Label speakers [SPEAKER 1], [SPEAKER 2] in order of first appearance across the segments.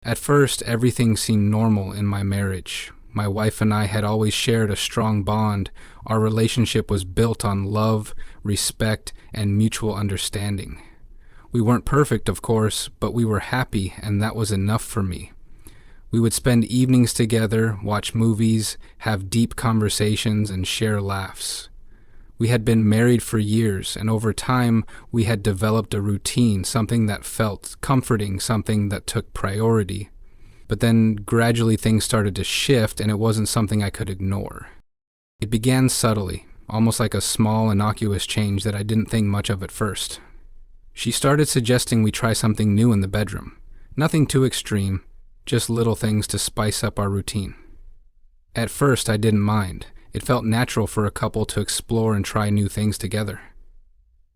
[SPEAKER 1] At first, everything seemed normal in my marriage. My wife and I had always shared a strong bond. Our relationship was built on love, respect, and mutual understanding. We weren't perfect, of course, but we were happy, and that was enough for me. We would spend evenings together, watch movies, have deep conversations, and share laughs. We had been married for years, and over time, we had developed a routine, something that felt comforting, something that took priority. But then, gradually, things started to shift, and it wasn't something I could ignore. It began subtly, almost like a small, innocuous change that I didn't think much of at first. She started suggesting we try something new in the bedroom. Nothing too extreme, just little things to spice up our routine. At first, I didn't mind. It felt natural for a couple to explore and try new things together.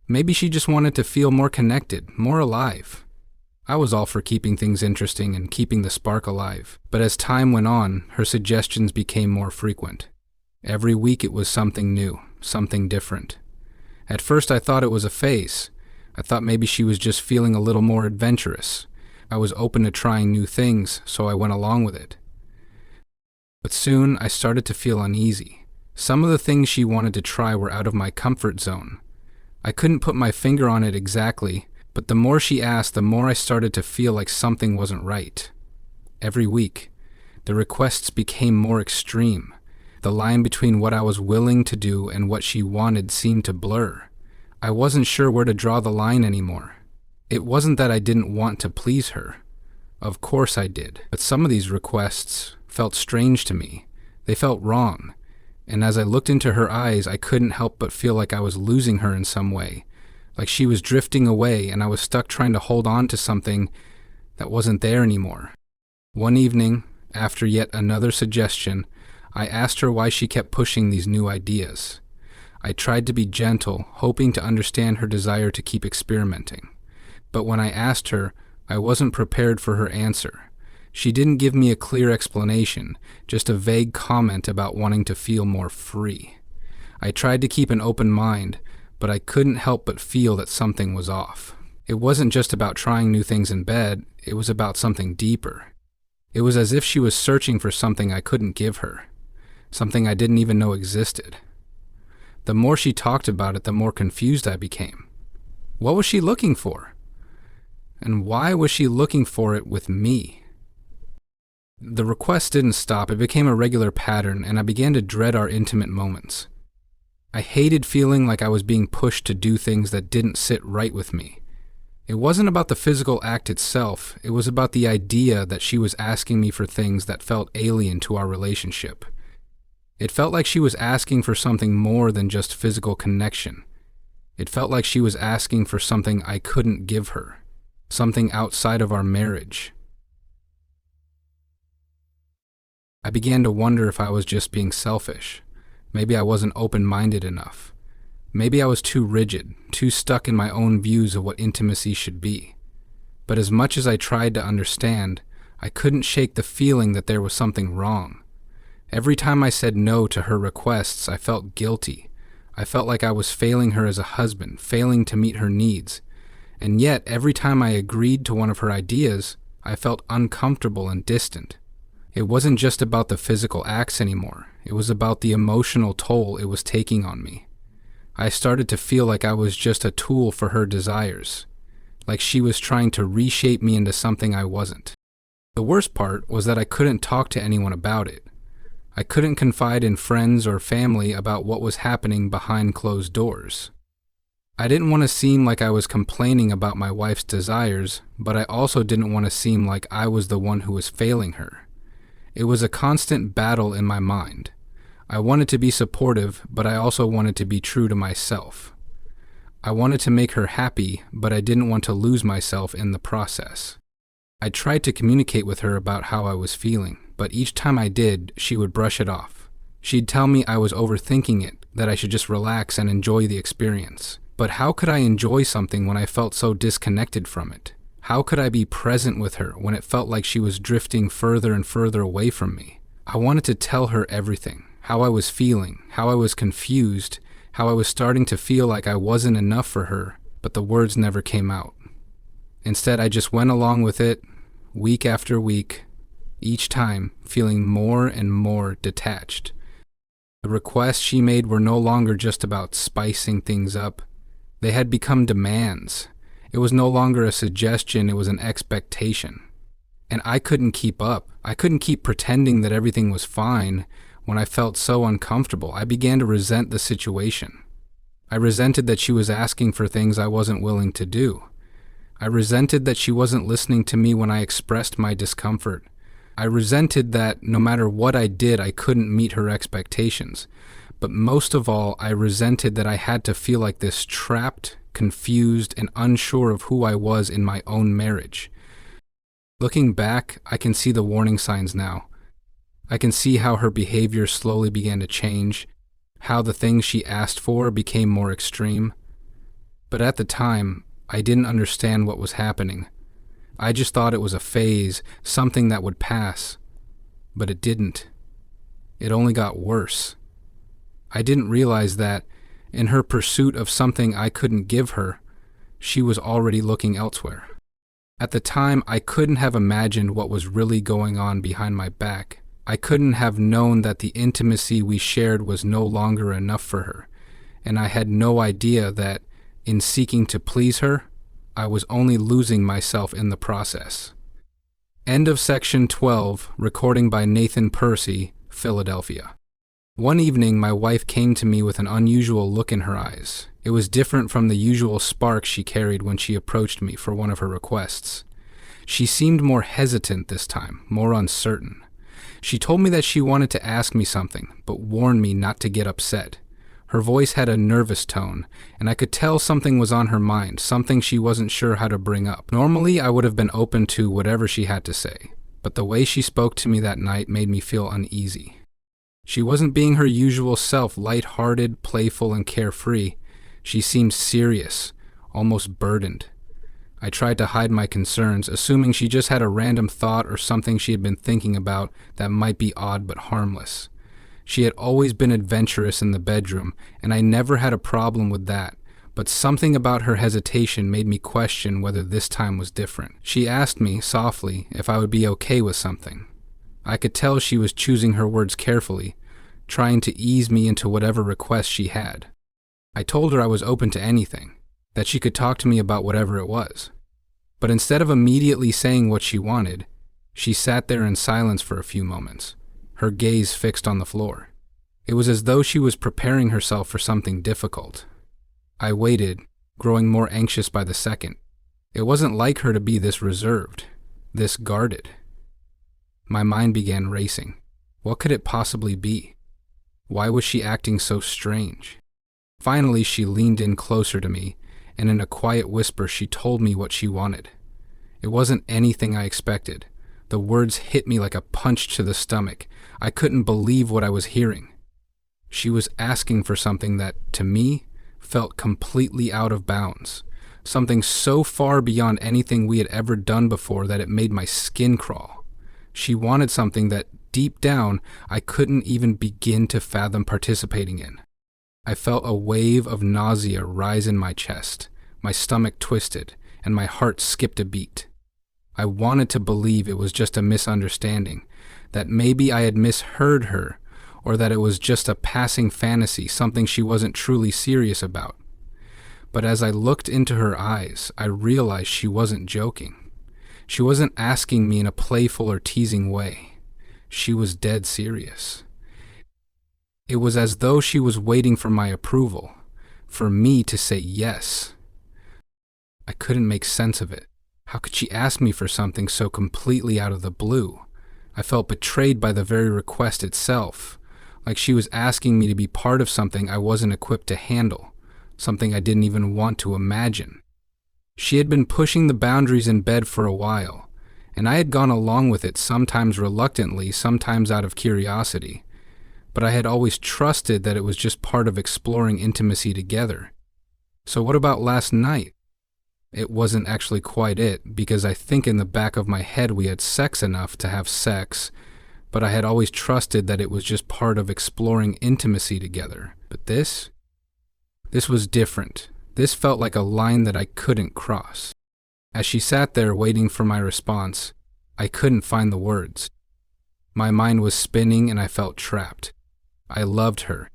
[SPEAKER 1] Maybe she just wanted to feel more connected, more alive. I was all for keeping things interesting and keeping the spark alive, but as time went on, her suggestions became more frequent. Every week it was something new, something different. At first I thought it was a phase. I thought maybe she was just feeling a little more adventurous. I was open to trying new things, so I went along with it. But soon I started to feel uneasy. Some of the things she wanted to try were out of my comfort zone. I couldn't put my finger on it exactly, but the more she asked, the more I started to feel like something wasn't right. Every week, the requests became more extreme. The line between what I was willing to do and what she wanted seemed to blur. I wasn't sure where to draw the line anymore. It wasn't that I didn't want to please her. Of course I did, but some of these requests felt strange to me. They felt wrong. And as I looked into her eyes, I couldn't help but feel like I was losing her in some way, like she was drifting away and I was stuck trying to hold on to something that wasn't there anymore. One evening, after yet another suggestion, I asked her why she kept pushing these new ideas. I tried to be gentle, hoping to understand her desire to keep experimenting. But when I asked her, I wasn't prepared for her answer. She didn't give me a clear explanation, just a vague comment about wanting to feel more free. I tried to keep an open mind, but I couldn't help but feel that something was off. It wasn't just about trying new things in bed, it was about something deeper. It was as if she was searching for something I couldn't give her, something I didn't even know existed. The more she talked about it, the more confused I became. What was she looking for? And why was she looking for it with me? The request didn't stop. It became a regular pattern, and I began to dread our intimate moments. I hated feeling like I was being pushed to do things that didn't sit right with me. It wasn't about the physical act itself. It was about the idea that she was asking me for things that felt alien to our relationship. It felt like she was asking for something more than just physical connection. It felt like she was asking for something I couldn't give her, something outside of our marriage. I began to wonder if I was just being selfish. Maybe I wasn't open-minded enough. Maybe I was too rigid, too stuck in my own views of what intimacy should be. But as much as I tried to understand, I couldn't shake the feeling that there was something wrong. Every time I said no to her requests, I felt guilty. I felt like I was failing her as a husband, failing to meet her needs. And yet, every time I agreed to one of her ideas, I felt uncomfortable and distant. It wasn't just about the physical acts anymore. It was about the emotional toll it was taking on me. I started to feel like I was just a tool for her desires, like she was trying to reshape me into something I wasn't. The worst part was that I couldn't talk to anyone about it. I couldn't confide in friends or family about what was happening behind closed doors. I didn't want to seem like I was complaining about my wife's desires, but I also didn't want to seem like I was the one who was failing her. It was a constant battle in my mind. I wanted to be supportive, but I also wanted to be true to myself. I wanted to make her happy, but I didn't want to lose myself in the process. I tried to communicate with her about how I was feeling, but each time I did, she would brush it off. She'd tell me I was overthinking it, that I should just relax and enjoy the experience. But how could I enjoy something when I felt so disconnected from it? How could I be present with her when it felt like she was drifting further and further away from me? I wanted to tell her everything, how I was feeling, how I was confused, how I was starting to feel like I wasn't enough for her, but the words never came out. Instead, I just went along with it, week after week, each time feeling more and more detached. The requests she made were no longer just about spicing things up. They had become demands. It was no longer a suggestion, it was an expectation. And I couldn't keep up. I couldn't keep pretending that everything was fine when I felt so uncomfortable. I began to resent the situation. I resented that she was asking for things I wasn't willing to do. I resented that she wasn't listening to me when I expressed my discomfort. I resented that no matter what I did, I couldn't meet her expectations. But most of all, I resented that I had to feel like this, trapped, confused, and unsure of who I was in my own marriage. Looking back, I can see the warning signs now. I can see how her behavior slowly began to change, how the things she asked for became more extreme. But at the time, I didn't understand what was happening. I just thought it was a phase, something that would pass. But it didn't. It only got worse. I didn't realize that, in her pursuit of something I couldn't give her, she was already looking elsewhere. At the time, I couldn't have imagined what was really going on behind my back. I couldn't have known that the intimacy we shared was no longer enough for her, and I had no idea that, in seeking to please her, I was only losing myself in the process. End of section 12, recording by Nathan Percy, Philadelphia. One evening, my wife came to me with an unusual look in her eyes. It was different from the usual spark she carried when she approached me for one of her requests. She seemed more hesitant this time, more uncertain. She told me that she wanted to ask me something, but warned me not to get upset. Her voice had a nervous tone, and I could tell something was on her mind, something she wasn't sure how to bring up. Normally, I would have been open to whatever she had to say, but the way she spoke to me that night made me feel uneasy. She wasn't being her usual self, light-hearted, playful, and carefree. She seemed serious, almost burdened. I tried to hide my concerns, assuming she just had a random thought or something she had been thinking about that might be odd but harmless. She had always been adventurous in the bedroom, and I never had a problem with that, but something about her hesitation made me question whether this time was different. She asked me, softly, if I would be okay with something. I could tell she was choosing her words carefully, trying to ease me into whatever request she had. I told her I was open to anything, that she could talk to me about whatever it was. But instead of immediately saying what she wanted, she sat there in silence for a few moments, her gaze fixed on the floor. It was as though she was preparing herself for something difficult. I waited, growing more anxious by the second. It wasn't like her to be this reserved, this guarded. My mind began racing. What could it possibly be? Why was she acting so strange? Finally, she leaned in closer to me, and in a quiet whisper, she told me what she wanted. It wasn't anything I expected. The words hit me like a punch to the stomach. I couldn't believe what I was hearing. She was asking for something that, to me, felt completely out of bounds. Something so far beyond anything we had ever done before that it made my skin crawl. She wanted something that, deep down, I couldn't even begin to fathom participating in. I felt a wave of nausea rise in my chest. My stomach twisted, and my heart skipped a beat. I wanted to believe it was just a misunderstanding, that maybe I had misheard her, or that it was just a passing fantasy, something she wasn't truly serious about. But as I looked into her eyes, I realized she wasn't joking. She wasn't asking me in a playful or teasing way. She was dead serious. It was as though she was waiting for my approval, for me to say yes. I couldn't make sense of it. How could she ask me for something so completely out of the blue? I felt betrayed by the very request itself, like she was asking me to be part of something I wasn't equipped to handle, something I didn't even want to imagine. She had been pushing the boundaries in bed for a while, and I had gone along with it, sometimes reluctantly, sometimes out of curiosity. But I had always trusted that it was just part of exploring intimacy together. So what about last night? It wasn't actually quite it, because I think in the back of my head we had sex enough to have sex, but I had always trusted that it was just part of exploring intimacy together. But this was different. This felt like a line that I couldn't cross. As she sat there waiting for my response, I couldn't find the words. My mind was spinning and I felt trapped. I loved her.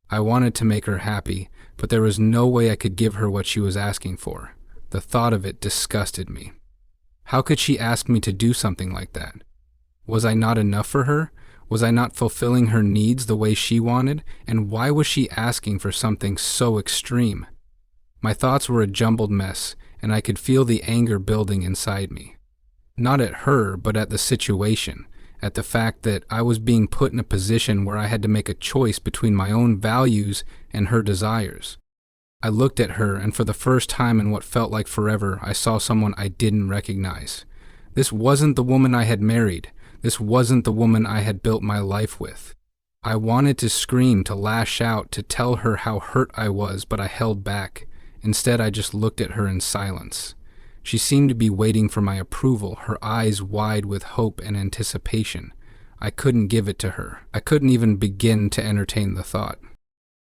[SPEAKER 1] I wanted to make her happy, but there was no way I could give her what she was asking for. The thought of it disgusted me. How could she ask me to do something like that? Was I not enough for her? Was I not fulfilling her needs the way she wanted? And why was she asking for something so extreme? My thoughts were a jumbled mess, and I could feel the anger building inside me. Not at her, but at the situation, at the fact that I was being put in a position where I had to make a choice between my own values and her desires. I looked at her, and for the first time in what felt like forever, I saw someone I didn't recognize. This wasn't the woman I had married. This wasn't the woman I had built my life with. I wanted to scream, to lash out, to tell her how hurt I was, but I held back. Instead, I just looked at her in silence. She seemed to be waiting for my approval, her eyes wide with hope and anticipation. I couldn't give it to her. I couldn't even begin to entertain the thought.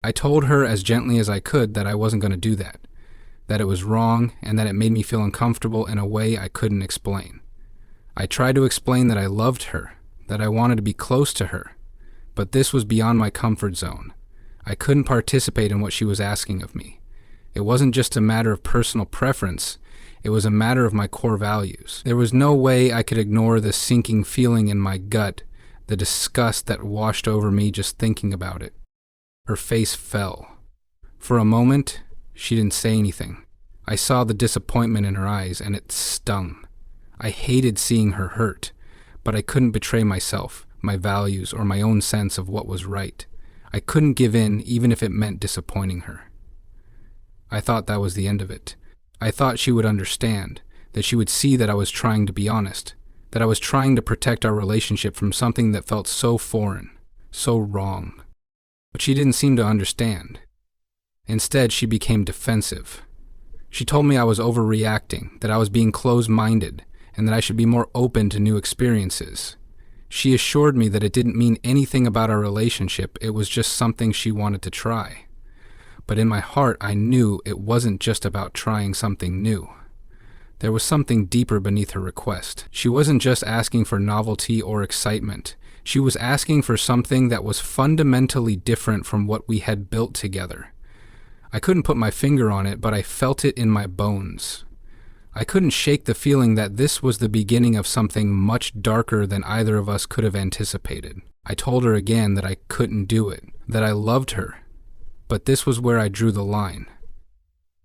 [SPEAKER 1] I told her as gently as I could that I wasn't going to do that it was wrong, and that it made me feel uncomfortable in a way I couldn't explain. I tried to explain that I loved her, that I wanted to be close to her, but this was beyond my comfort zone. I couldn't participate in what she was asking of me. It wasn't just a matter of personal preference, it was a matter of my core values. There was no way I could ignore the sinking feeling in my gut, the disgust that washed over me just thinking about it. Her face fell. For a moment, she didn't say anything. I saw the disappointment in her eyes, and it stung. I hated seeing her hurt, but I couldn't betray myself, my values, or my own sense of what was right. I couldn't give in, even if it meant disappointing her. I thought that was the end of it. I thought she would understand, that she would see that I was trying to be honest, that I was trying to protect our relationship from something that felt so foreign, so wrong. But she didn't seem to understand. Instead, she became defensive. She told me I was overreacting, that I was being closed-minded, and that I should be more open to new experiences. She assured me that it didn't mean anything about our relationship, it was just something she wanted to try. But in my heart, I knew it wasn't just about trying something new. There was something deeper beneath her request. She wasn't just asking for novelty or excitement. She was asking for something that was fundamentally different from what we had built together. I couldn't put my finger on it, but I felt it in my bones. I couldn't shake the feeling that this was the beginning of something much darker than either of us could have anticipated. I told her again that I couldn't do it, that I loved her, but this was where I drew the line.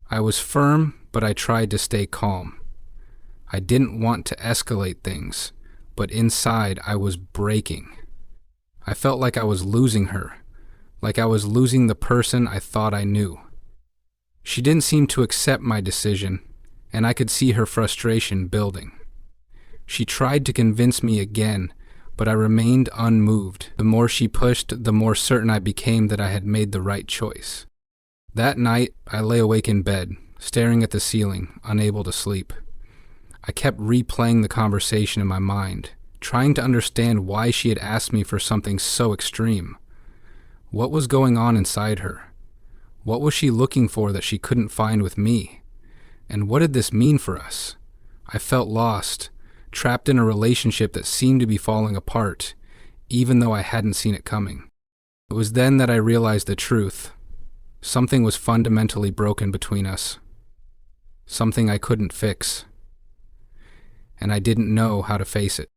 [SPEAKER 1] I was firm, but I tried to stay calm. I didn't want to escalate things, but inside I was breaking. I felt like I was losing her, like I was losing the person I thought I knew. She didn't seem to accept my decision, and I could see her frustration building. She tried to convince me again, but I remained unmoved. The more she pushed, the more certain I became that I had made the right choice. That night, I lay awake in bed, staring at the ceiling, unable to sleep. I kept replaying the conversation in my mind, trying to understand why she had asked me for something so extreme. What was going on inside her? What was she looking for that she couldn't find with me? And what did this mean for us? I felt lost, trapped in a relationship that seemed to be falling apart, even though I hadn't seen it coming. It was then that I realized the truth. Something was fundamentally broken between us. Something I couldn't fix. And I didn't know how to face it.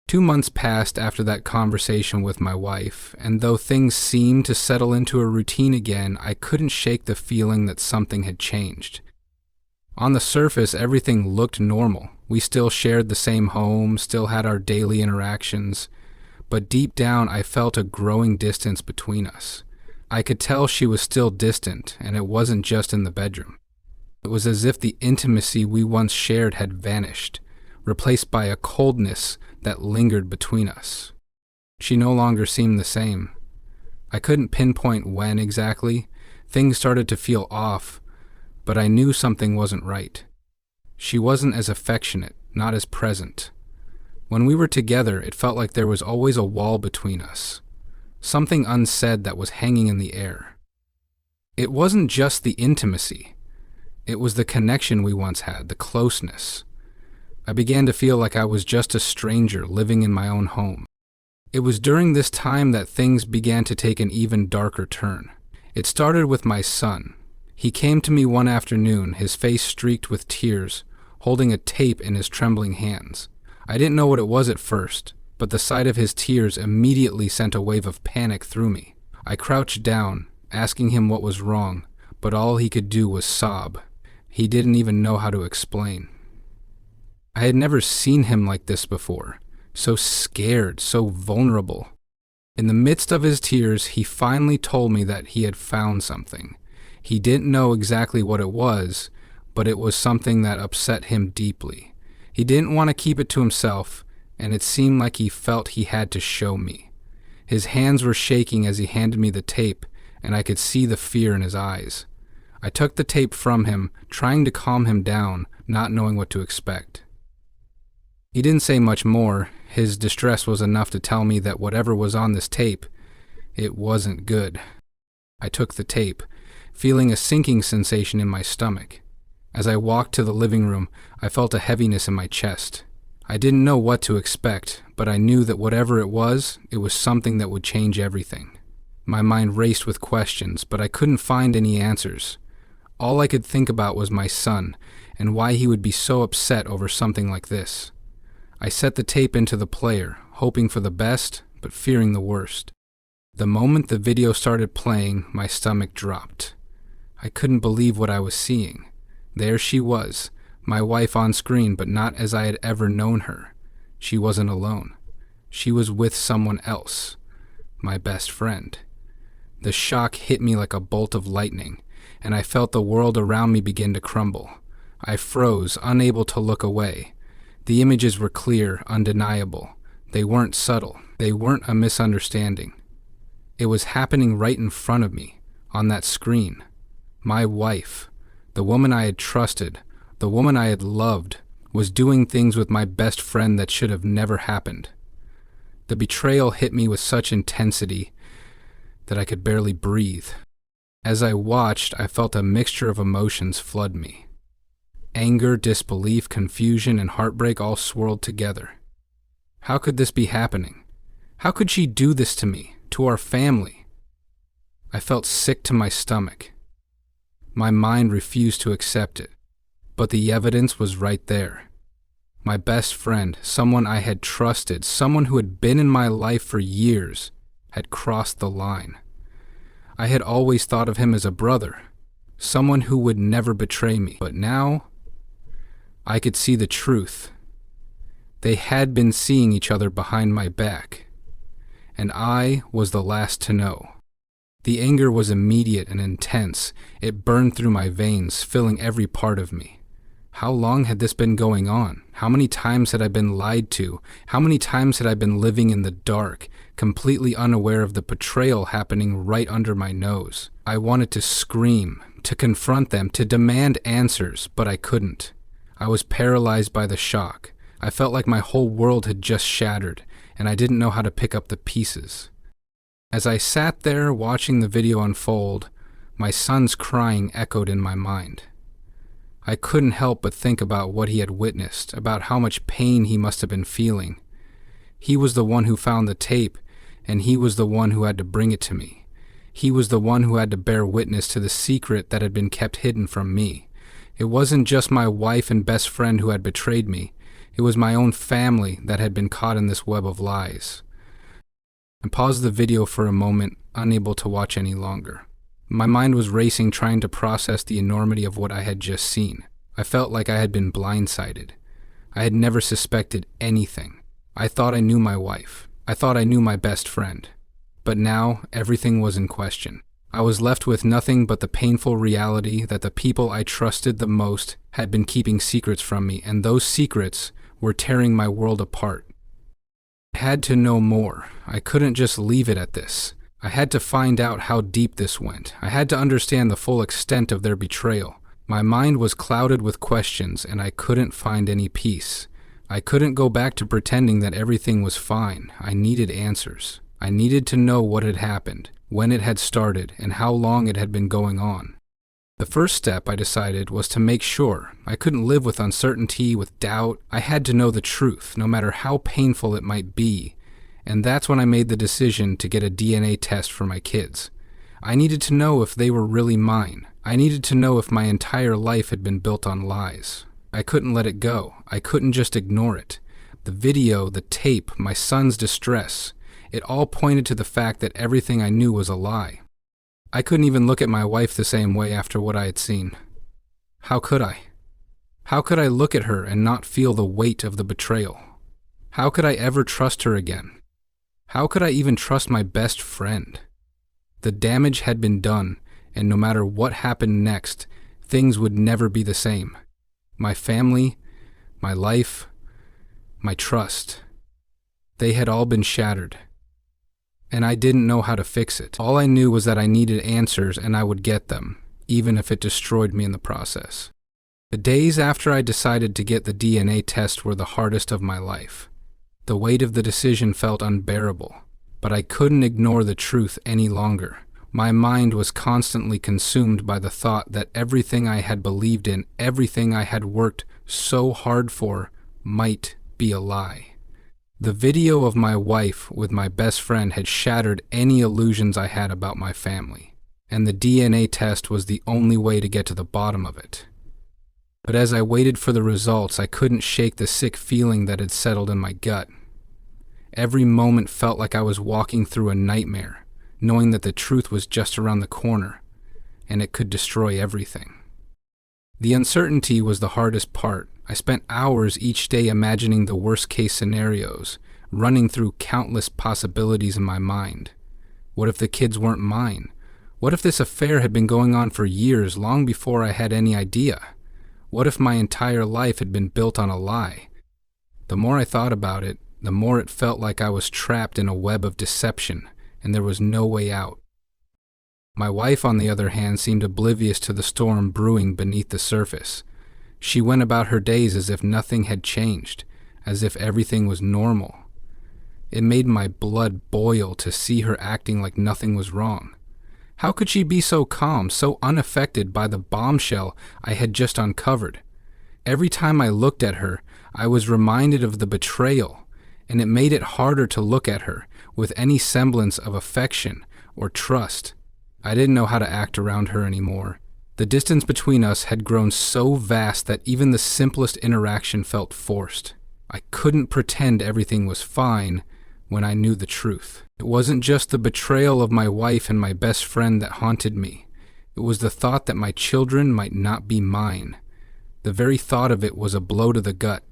[SPEAKER 1] 2 months passed after that conversation with my wife, and though things seemed to settle into a routine again, I couldn't shake the feeling that something had changed. On the surface, everything looked normal. We still shared the same home, still had our daily interactions, but deep down I felt a growing distance between us. I could tell she was still distant, and it wasn't just in the bedroom. It was as if the intimacy we once shared had vanished, replaced by a coldness that lingered between us. She no longer seemed the same. I couldn't pinpoint when exactly. Things started to feel off, but I knew something wasn't right. She wasn't as affectionate, not as present. When we were together, it felt like there was always a wall between us, something unsaid that was hanging in the air. It wasn't just the intimacy. It was the connection we once had, the closeness. I began to feel like I was just a stranger living in my own home. It was during this time that things began to take an even darker turn. It started with my son. He came to me one afternoon, his face streaked with tears, holding a tape in his trembling hands. I didn't know what it was at first, but the sight of his tears immediately sent a wave of panic through me. I crouched down, asking him what was wrong, but all he could do was sob. He didn't even know how to explain. I had never seen him like this before, so scared, so vulnerable. In the midst of his tears, he finally told me that he had found something. He didn't know exactly what it was, but it was something that upset him deeply. He didn't want to keep it to himself, and it seemed like he felt he had to show me. His hands were shaking as he handed me the tape, and I could see the fear in his eyes. I took the tape from him, trying to calm him down, not knowing what to expect. He didn't say much more. His distress was enough to tell me that whatever was on this tape, it wasn't good. I took the tape, feeling a sinking sensation in my stomach. As I walked to the living room, I felt a heaviness in my chest. I didn't know what to expect, but I knew that whatever it was something that would change everything. My mind raced with questions, but I couldn't find any answers. All I could think about was my son, and why he would be so upset over something like this. I set the tape into the player, hoping for the best, but fearing the worst. The moment the video started playing, my stomach dropped. I couldn't believe what I was seeing. There she was, my wife on screen, but not as I had ever known her. She wasn't alone. She was with someone else, my best friend. The shock hit me like a bolt of lightning, and I felt the world around me begin to crumble. I froze, unable to look away. The images were clear, undeniable. They weren't subtle. They weren't a misunderstanding. It was happening right in front of me, on that screen. My wife, the woman I had trusted, the woman I had loved, was doing things with my best friend that should have never happened. The betrayal hit me with such intensity that I could barely breathe. As I watched, I felt a mixture of emotions flood me. Anger, disbelief, confusion, and heartbreak all swirled together. How could this be happening? How could she do this to me, to our family? I felt sick to my stomach. My mind refused to accept it, but the evidence was right there. My best friend, someone I had trusted, someone who had been in my life for years, had crossed the line. I had always thought of him as a brother, someone who would never betray me, but now I could see the truth. They had been seeing each other behind my back, and I was the last to know. The anger was immediate and intense. It burned through my veins, filling every part of me. How long had this been going on? How many times had I been lied to? How many times had I been living in the dark, completely unaware of the betrayal happening right under my nose? I wanted to scream, to confront them, to demand answers, but I couldn't. I was paralyzed by the shock. I felt like my whole world had just shattered, and I didn't know how to pick up the pieces. As I sat there watching the video unfold, my son's crying echoed in my mind. I couldn't help but think about what he had witnessed, about how much pain he must have been feeling. He was the one who found the tape, and he was the one who had to bring it to me. He was the one who had to bear witness to the secret that had been kept hidden from me. It wasn't just my wife and best friend who had betrayed me. It was my own family that had been caught in this web of lies. I paused the video for a moment, unable to watch any longer. My mind was racing, trying to process the enormity of what I had just seen. I felt like I had been blindsided. I had never suspected anything. I thought I knew my wife. I thought I knew my best friend. But now, everything was in question. I was left with nothing but the painful reality that the people I trusted the most had been keeping secrets from me, and those secrets were tearing my world apart. I had to know more. I couldn't just leave it at this. I had to find out how deep this went. I had to understand the full extent of their betrayal. My mind was clouded with questions, and I couldn't find any peace. I couldn't go back to pretending that everything was fine. I needed answers. I needed to know what had happened, when it had started, and how long it had been going on. The first step, I decided, was to make sure. I couldn't live with uncertainty, with doubt. I had to know the truth, no matter how painful it might be. And that's when I made the decision to get a DNA test for my kids. I needed to know if they were really mine. I needed to know if my entire life had been built on lies. I couldn't let it go. I couldn't just ignore it. The video, the tape, my son's distress, it all pointed to the fact that everything I knew was a lie. I couldn't even look at my wife the same way after what I had seen. How could I? How could I look at her and not feel the weight of the betrayal? How could I ever trust her again? How could I even trust my best friend? The damage had been done, and no matter what happened next, things would never be the same. My family, my life, my trust, they had all been shattered. And I didn't know how to fix it. All I knew was that I needed answers and I would get them, even if it destroyed me in the process. The days after I decided to get the DNA test were the hardest of my life. The weight of the decision felt unbearable, but I couldn't ignore the truth any longer. My mind was constantly consumed by the thought that everything I had believed in, everything I had worked so hard for, might be a lie. The video of my wife with my best friend had shattered any illusions I had about my family, and the DNA test was the only way to get to the bottom of it. But as I waited for the results, I couldn't shake the sick feeling that had settled in my gut. Every moment felt like I was walking through a nightmare, knowing that the truth was just around the corner, and it could destroy everything. The uncertainty was the hardest part. I spent hours each day imagining the worst-case scenarios, running through countless possibilities in my mind. What if the kids weren't mine? What if this affair had been going on for years, long before I had any idea? What if my entire life had been built on a lie? The more I thought about it, the more it felt like I was trapped in a web of deception, and there was no way out. My wife, on the other hand, seemed oblivious to the storm brewing beneath the surface. She went about her days as if nothing had changed, as if everything was normal. It made my blood boil to see her acting like nothing was wrong. How could she be so calm, so unaffected by the bombshell I had just uncovered? Every time I looked at her, I was reminded of the betrayal, and it made it harder to look at her with any semblance of affection or trust. I didn't know how to act around her anymore. The distance between us had grown so vast that even the simplest interaction felt forced. I couldn't pretend everything was fine when I knew the truth. It wasn't just the betrayal of my wife and my best friend that haunted me. It was the thought that my children might not be mine. The very thought of it was a blow to the gut.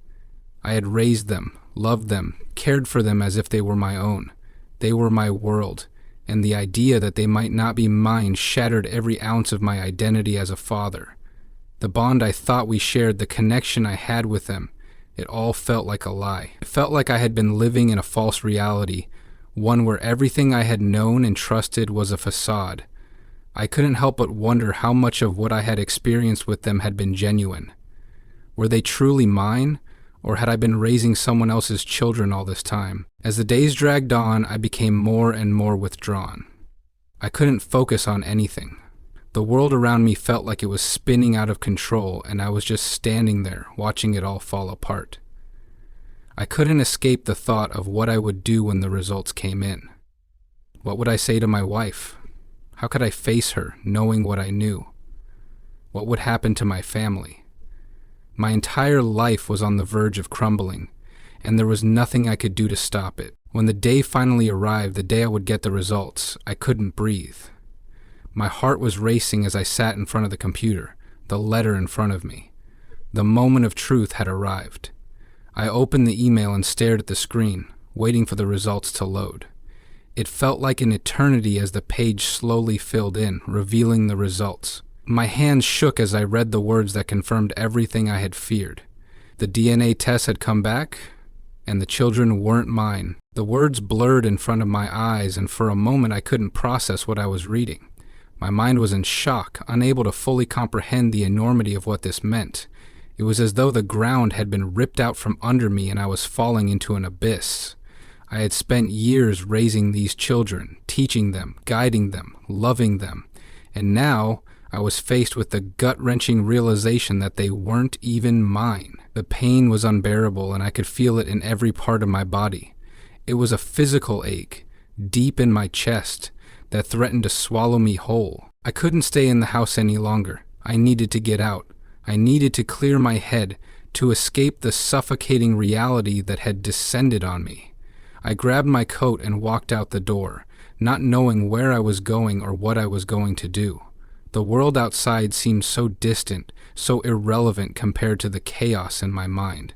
[SPEAKER 1] I had raised them, loved them, cared for them as if they were my own. They were my world, and the idea that they might not be mine shattered every ounce of my identity as a father. The bond I thought we shared, the connection I had with them, it all felt like a lie. It felt like I had been living in a false reality, one where everything I had known and trusted was a facade. I couldn't help but wonder how much of what I had experienced with them had been genuine. Were they truly mine, or had I been raising someone else's children all this time? As the days dragged on, I became more and more withdrawn. I couldn't focus on anything. The world around me felt like it was spinning out of control, and I was just standing there, watching it all fall apart. I couldn't escape the thought of what I would do when the results came in. What would I say to my wife? How could I face her, knowing what I knew? What would happen to my family? My entire life was on the verge of crumbling, and there was nothing I could do to stop it. When the day finally arrived, the day I would get the results, I couldn't breathe. My heart was racing as I sat in front of the computer, the letter in front of me. The moment of truth had arrived. I opened the email and stared at the screen, waiting for the results to load. It felt like an eternity as the page slowly filled in, revealing the results. My hands shook as I read the words that confirmed everything I had feared. The DNA test had come back, and the children weren't mine. The words blurred in front of my eyes, and for a moment I couldn't process what I was reading. My mind was in shock, unable to fully comprehend the enormity of what this meant. It was as though the ground had been ripped out from under me and I was falling into an abyss. I had spent years raising these children, teaching them, guiding them, loving them, and now I was faced with the gut-wrenching realization that they weren't even mine. The pain was unbearable, and I could feel it in every part of my body. It was a physical ache, deep in my chest, that threatened to swallow me whole. I couldn't stay in the house any longer. I needed to get out. I needed to clear my head, to escape the suffocating reality that had descended on me. I grabbed my coat and walked out the door, not knowing where I was going or what I was going to do. The world outside seemed so distant, so irrelevant compared to the chaos in my mind.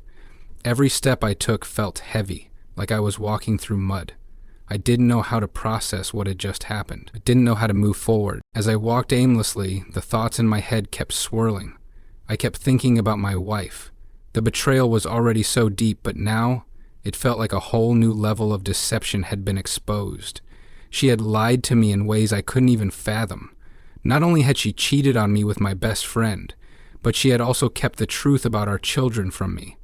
[SPEAKER 1] Every step I took felt heavy, like I was walking through mud. I didn't know how to process what had just happened. I didn't know how to move forward. As I walked aimlessly, the thoughts in my head kept swirling. I kept thinking about my wife. The betrayal was already so deep, but now it felt like a whole new level of deception had been exposed. She had lied to me in ways I couldn't even fathom. Not only had she cheated on me with my best friend, but she had also kept the truth about our children from me.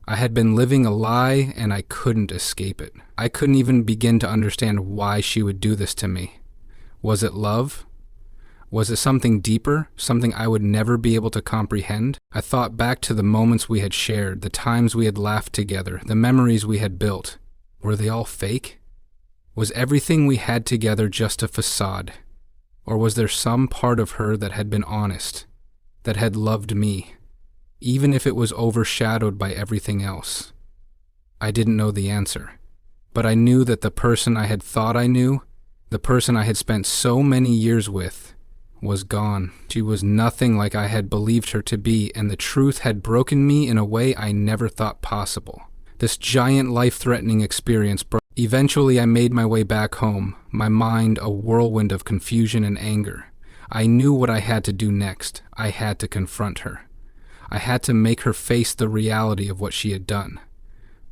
[SPEAKER 1] I had been living a lie, and I couldn't escape it. I couldn't even begin to understand why she would do this to me. Was it love? Was it something deeper, something I would never be able to comprehend? I thought back to the moments we had shared, the times we had laughed together, the memories we had built. Were they all fake? Was everything we had together just a facade? Or was there some part of her that had been honest, that had loved me, even if it was overshadowed by everything else? I didn't know the answer, but I knew that the person I had thought I knew, the person I had spent so many years with, was gone. She was nothing like I had believed her to be, and the truth had broken me in a way I never thought possible. This giant life-threatening experience broke. Eventually, I made my way back home, my mind a whirlwind of confusion and anger. I knew what I had to do next. I had to confront her. I had to make her face the reality of what she had done.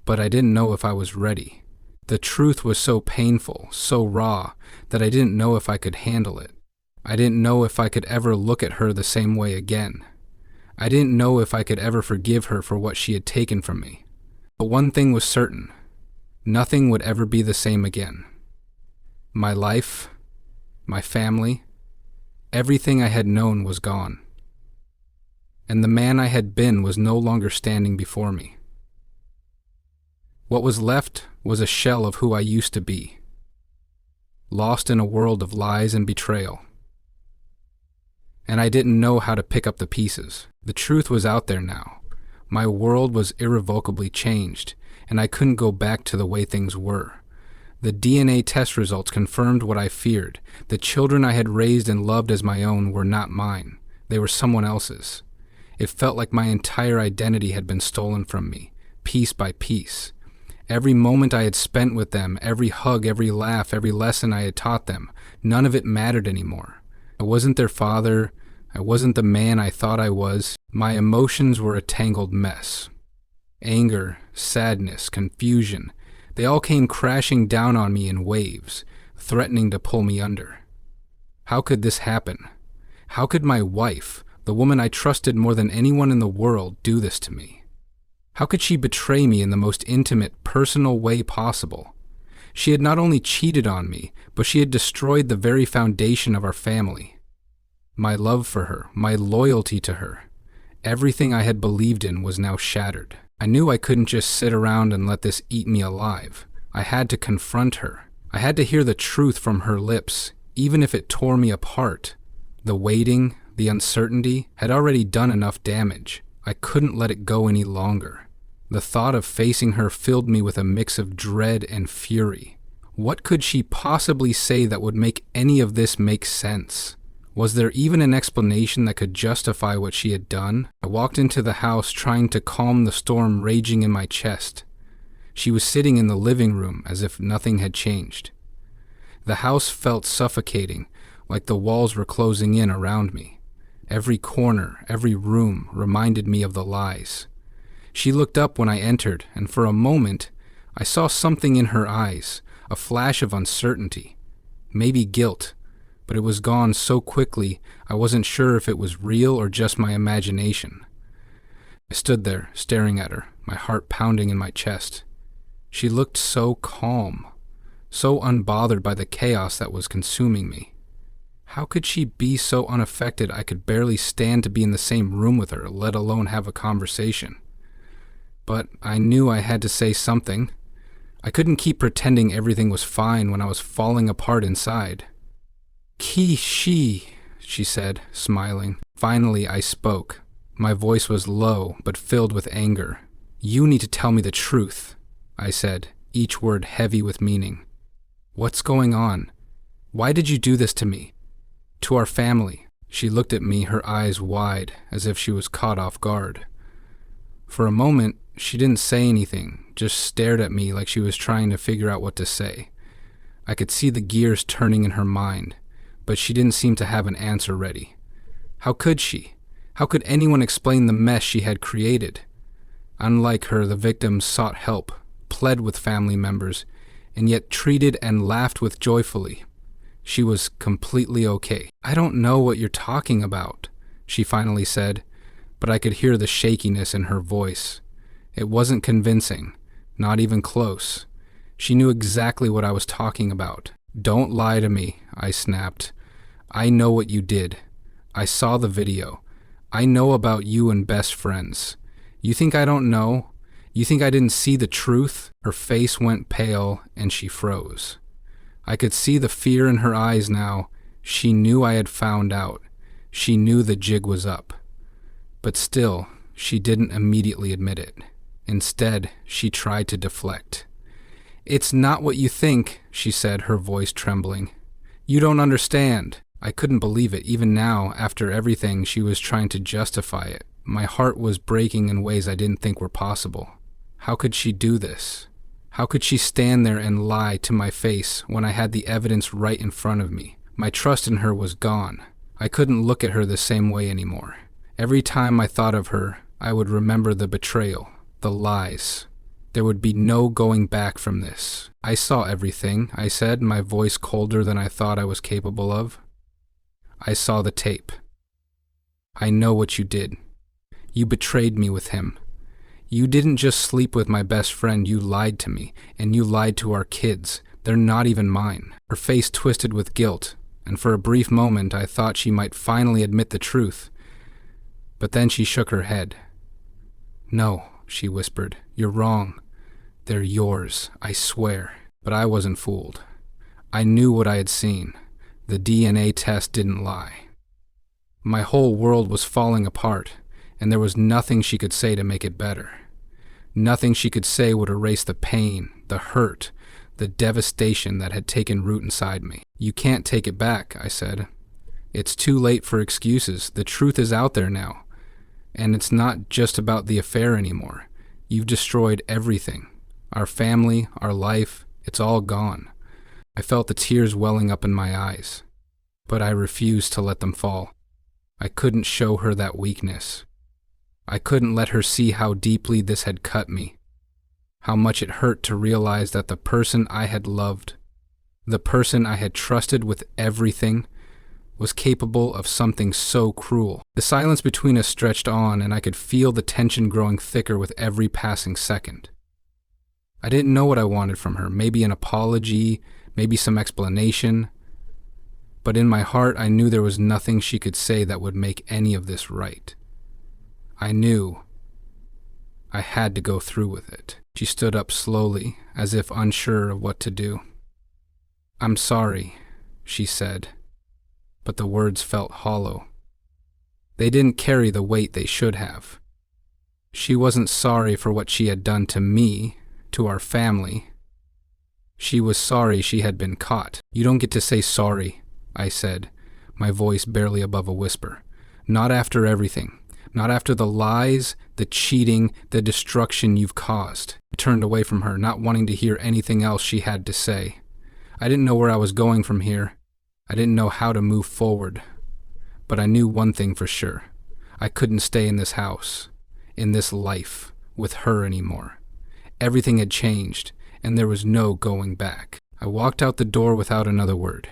[SPEAKER 1] But I didn't know if I was ready. The truth was so painful, so raw, that I didn't know if I could handle it. I didn't know if I could ever look at her the same way again. I didn't know if I could ever forgive her for what she had taken from me. But one thing was certain. Nothing would ever be the same again. My life, my family, everything I had known was gone. And the man I had been was no longer standing before me. What was left was a shell of who I used to be, lost in a world of lies and betrayal. And I didn't know how to pick up the pieces. The truth was out there now. My world was irrevocably changed, and I couldn't go back to the way things were. The DNA test results confirmed what I feared. The children I had raised and loved as my own were not mine. They were someone else's. It felt like my entire identity had been stolen from me, piece by piece. Every moment I had spent with them, every hug, every laugh, every lesson I had taught them, none of it mattered anymore. I wasn't their father. I wasn't the man I thought I was. My emotions were a tangled mess. Anger, sadness, confusion, they all came crashing down on me in waves, threatening to pull me under. How could this happen? How could my wife, the woman I trusted more than anyone in the world, do this to me? How could she betray me in the most intimate, personal way possible? She had not only cheated on me, but she had destroyed the very foundation of our family. My love for her, my loyalty to her, everything I had believed in was now shattered. I knew I couldn't just sit around and let this eat me alive. I had to confront her. I had to hear the truth from her lips, even if it tore me apart. The waiting, the uncertainty, had already done enough damage. I couldn't let it go any longer. The thought of facing her filled me with a mix of dread and fury. What could she possibly say that would make any of this make sense? Was there even an explanation that could justify what she had done? I walked into the house trying to calm the storm raging in my chest. She was sitting in the living room as if nothing had changed. The house felt suffocating, like the walls were closing in around me. Every corner, every room reminded me of the lies. She looked up when I entered, and for a moment, I saw something in her eyes, a flash of uncertainty, maybe guilt. But it was gone so quickly, I wasn't sure if it was real or just my imagination. I stood there, staring at her, my heart pounding in my chest. She looked so calm, so unbothered by the chaos that was consuming me. How could she be so unaffected I could barely stand to be in the same room with her, let alone have a conversation? But I knew I had to say something. I couldn't keep pretending everything was fine when I was falling apart inside. She said, smiling. Finally, I spoke. My voice was low, but filled with anger. You need to tell me the truth, I said, each word heavy with meaning. What's going on? Why did you do this to me? To our family. She looked at me, her eyes wide, as if she was caught off guard. For a moment, she didn't say anything, just stared at me like she was trying to figure out what to say. I could see the gears turning in her mind, but she didn't seem to have an answer ready. How could she? How could anyone explain the mess she had created? Unlike her, the victims sought help, pled with family members, and yet treated and laughed with joyfully. She was completely okay. I don't know what you're talking about, she finally said, but I could hear the shakiness in her voice. It wasn't convincing, not even close. She knew exactly what I was talking about. Don't lie to me, I snapped. I know what you did. I saw the video. I know about you and best friends. You think I don't know? You think I didn't see the truth? Her face went pale and she froze. I could see the fear in her eyes now. She knew I had found out. She knew the jig was up. But still, she didn't immediately admit it. Instead, she tried to deflect. It's not what you think, she said, her voice trembling. You don't understand. I couldn't believe it. Even now, after everything, she was trying to justify it. My heart was breaking in ways I didn't think were possible. How could she do this? How could she stand there and lie to my face when I had the evidence right in front of me? My trust in her was gone. I couldn't look at her the same way anymore. Every time I thought of her, I would remember the betrayal, the lies. There would be no going back from this. I saw everything, I said, my voice colder than I thought I was capable of. I saw the tape. I know what you did. You betrayed me with him. You didn't just sleep with my best friend, you lied to me, and you lied to our kids. They're not even mine. Her face twisted with guilt, and for a brief moment I thought she might finally admit the truth. But then she shook her head. No, she whispered, you're wrong. They're yours, I swear. But I wasn't fooled. I knew what I had seen. The DNA test didn't lie. My whole world was falling apart, and there was nothing she could say to make it better. Nothing she could say would erase the pain, the hurt, the devastation that had taken root inside me. You can't take it back, I said. It's too late for excuses. The truth is out there now. And it's not just about the affair anymore. You've destroyed everything. Our family, our life, it's all gone. I felt the tears welling up in my eyes, but I refused to let them fall. I couldn't show her that weakness. I couldn't let her see how deeply this had cut me, how much it hurt to realize that the person I had loved, the person I had trusted with everything, was capable of something so cruel. The silence between us stretched on, and I could feel the tension growing thicker with every passing second. I didn't know what I wanted from her, maybe an apology, maybe some explanation, but in my heart I knew there was nothing she could say that would make any of this right. I knew I had to go through with it. She stood up slowly, as if unsure of what to do. I'm sorry, she said, but the words felt hollow. They didn't carry the weight they should have. She wasn't sorry for what she had done to me, to our family. She was sorry she had been caught. You don't get to say sorry, I said, my voice barely above a whisper. Not after everything. Not after the lies, the cheating, the destruction you've caused. I turned away from her, not wanting to hear anything else she had to say. I didn't know where I was going from here. I didn't know how to move forward. But I knew one thing for sure. I couldn't stay in this house, in this life, with her anymore. Everything had changed, and there was no going back. I walked out the door without another word.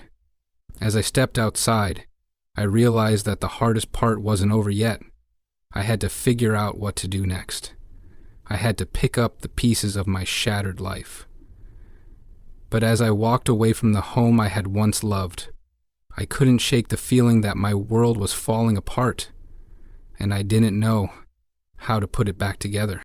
[SPEAKER 1] As I stepped outside, I realized that the hardest part wasn't over yet. I had to figure out what to do next. I had to pick up the pieces of my shattered life. But as I walked away from the home I had once loved, I couldn't shake the feeling that my world was falling apart, and I didn't know how to put it back together.